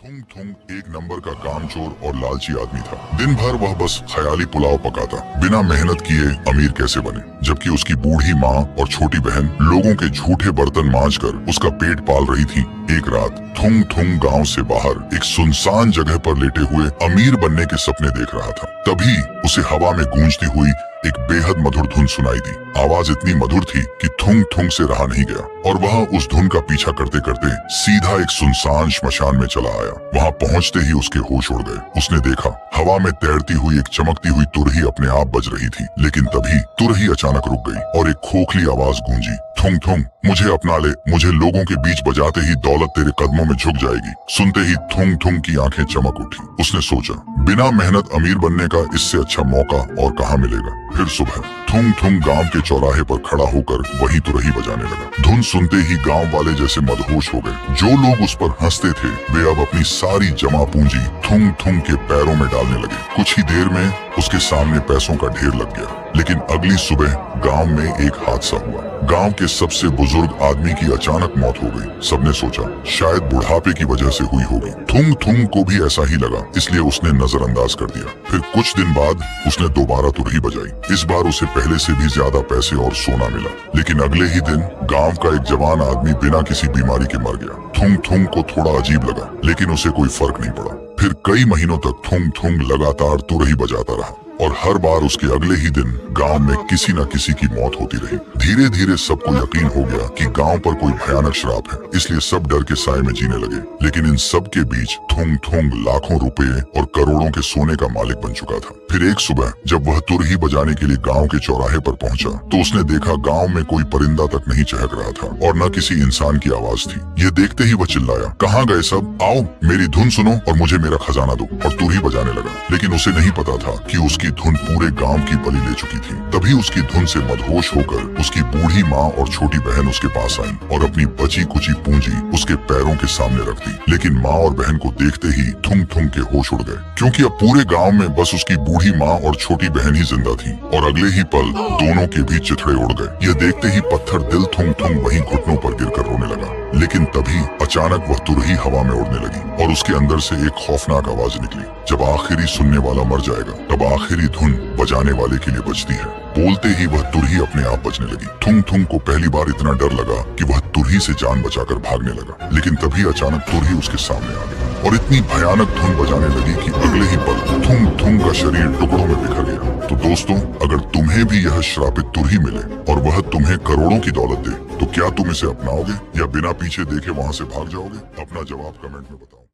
थुंग थुंग एक नंबर का कामचोर और लालची आदमी था। दिन भर वह बस ख्याली पुलाव पकाता, बिना मेहनत किए अमीर कैसे बने, जबकि उसकी बूढ़ी माँ और छोटी बहन लोगों के झूठे बर्तन मांजकर उसका पेट पाल रही थी। एक रात थुंग थुंग गांव से बाहर एक सुनसान जगह पर लेटे हुए अमीर बनने के सपने देख रहा था। तभी उसे हवा में गूंजती हुई एक बेहद मधुर धुन सुनाई दी। आवाज इतनी मधुर थी कि थुंग थुंग से रहा नहीं गया और वह उस धुन का पीछा करते करते सीधा एक सुनसान श्मशान में चला आया। वहां पहुंचते ही उसके होश उड़ गए। उसने देखा हवा में तैरती हुई एक चमकती हुई तुरही अपने आप बज रही थी, लेकिन तभी तुरही अचानक रुक गई और एक खोखली आवाज गूंजी, थुंग थुंग मुझे अपना ले, मुझे लोगों के बीच बजाते ही दौलत तेरे कदमों में झुक जाएगी। सुनते ही थुंग थुंग की आंखें चमक उठी। उसने सोचा बिना मेहनत अमीर बनने का इससे अच्छा मौका और कहाँ मिलेगा। फिर सुबह थुंग थुंग गांव के चौराहे पर खड़ा होकर वही तुरही बजाने लगा। धुन सुनते ही गांव वाले जैसे मदहोश हो गए। जो लोग उस पर हंसते थे वे अब अपनी सारी जमा पूंजी थुंग थुंग के पैरों में डालने लगे। कुछ ही देर में उसके सामने पैसों का ढेर लग गया। लेकिन अगली सुबह गांव में एक हादसा हुआ। गांव के सबसे बुजुर्ग आदमी की अचानक मौत हो गई। सबने सोचा शायद बुढ़ापे की वजह से हुई होगी। थुंग थुंग को भी ऐसा ही लगा, इसलिए उसने नजरअंदाज कर दिया। फिर कुछ दिन बाद उसने दोबारा तुरही बजाई। इस बार उसे पहले से भी ज्यादा पैसे और सोना मिला। लेकिन अगले ही दिन गांव का एक जवान आदमी बिना किसी बीमारी के मर गया। थुंग थुंग को थोड़ा अजीब लगा, लेकिन उसे कोई फर्क नहीं पड़ा। फिर कई महीनों तक थुंग थुंग लगातार तुरही बजाता रहा और हर बार उसके अगले ही दिन गांव में किसी न किसी की मौत होती रही। धीरे धीरे सबको यकीन हो गया कि गांव पर कोई भयानक श्राप है, इसलिए सब डर के साए में जीने लगे। लेकिन इन सब के बीच थुंग थुंग लाखों रुपए और करोड़ों के सोने का मालिक बन चुका था। फिर एक सुबह जब वह तुरही बजाने के लिए गांव के चौराहे पर पहुंचा तो उसने देखा गांव में कोई परिंदा तक नहीं चहक रहा था और न किसी इंसान की आवाज थी। ये देखते ही वह चिल्लाया, कहाँ गए सब, आओ मेरी धुन सुनो और मुझे मेरा खजाना दो, और तुरही बजाने लगा। लेकिन उसे नहीं पता था कि उसकी धुन पूरे गांव की बलि ले चुकी थी। तभी उसकी धुन से मदहोश होकर उसकी बूढ़ी माँ और छोटी बहन उसके पास आई और अपनी बची कुची पूंजी उसके पैरों के सामने रख दी। लेकिन माँ और बहन को देखते ही थुंग थुंग के होश उड़ गए, क्योंकि अब पूरे गांव में बस उसकी बूढ़ी माँ और छोटी बहन ही जिंदा थी। और अगले ही पल दोनों के भी चिथड़े उड़ गए। यह देखते ही पत्थर दिल थुंग थुंग वहीं घुटनों पर गिरकर रोने लगा। लेकिन तभी अचानक वह तुरही हवा में उड़ने लगी और उसके अंदर से एक खौफनाक आवाज निकली, जब आखिरी सुनने वाला मर जाएगा तब आखिरी धुन बजाने वाले के लिए बजती है। बोलते ही वह तुरही अपने आप बजने लगी। थुंग थुंग को पहली बार इतना डर लगा कि वह तुरही से जान बचाकर भागने लगा। लेकिन तभी अचानक तुरही उसके सामने आ गई और इतनी भयानक धुन बजाने लगी कि अगले ही पल थुंग थुंग का शरीर टुकड़ों में बिखर गया। तो दोस्तों, अगर तुम्हें भी यह श्रापित तुरही मिले और वह तुम्हें करोड़ों की दौलत दे तो क्या तुम इसे अपनाओगे या बिना पीछे देखे वहां से भाग जाओगे? अपना जवाब कमेंट में बताओ।